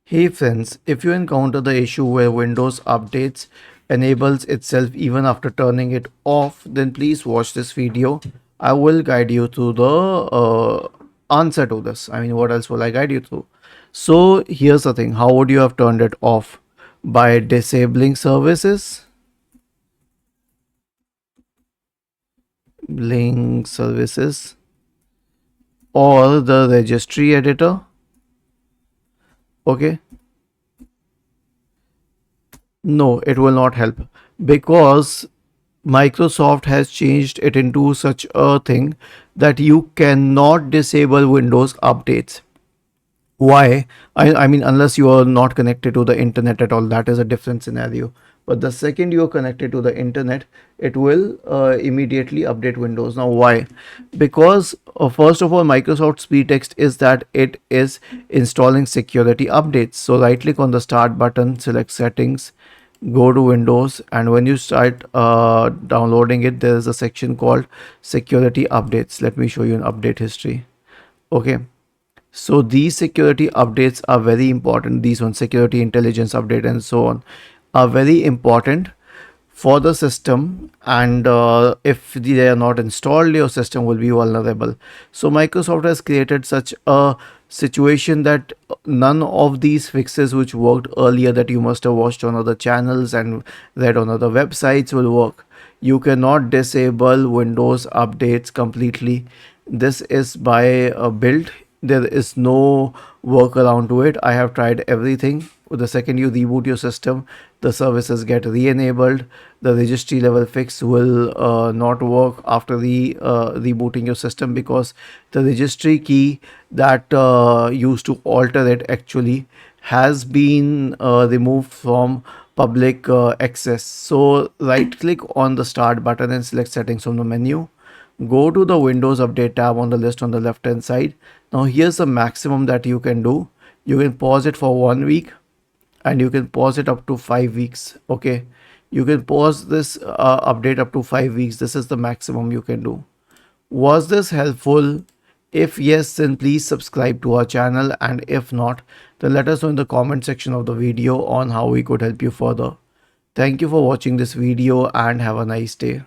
Hey friends, if you encounter the issue where Windows updates enables itself even after turning it off, then please watch this video. I will guide you through the answer to this. I mean, what else will I guide you through? So here's the thing. How would you have turned it off? By disabling services, link services, or the registry editor. Okay. No, it will not help because Microsoft has changed it into such a thing that you cannot disable Windows updates. Why? I mean, unless you are not connected to the internet at all, that is a different scenario. But the second you are connected to the internet, it will immediately update Windows. Now, why? Because first of all, Microsoft's pretext is that it is installing security updates. So right click on the start button, select settings, go to Windows, and when you start downloading it, there is a section called security updates. Let me show you an update history. Okay, so these security updates are very important. These ones, security intelligence update and so on, are very important for the system, and if they are not installed, your system will be vulnerable. So Microsoft has created such a situation that none of these fixes which worked earlier, that you must have watched on other channels and read on other websites, will work. You cannot disable Windows updates completely. This is by a build. There is no workaround to it. I have tried everything. The second you reboot your system, the services get re-enabled. The registry level fix will not work after rebooting your system, because the registry key that used to alter it actually has been removed from public access. So right click on the start button and select settings from the menu. Go to the Windows Update tab on the list on the left hand side. Now here's the maximum that you can do. You can pause it for 1 week, and you can pause it up to 5 weeks. Okay, you can pause this update up to 5 weeks. This is the maximum you can do. Was this helpful? If yes, then please subscribe to our channel, and if not, then let us know in the comment section of the video on how we could help you further. Thank you for watching this video and have a nice day.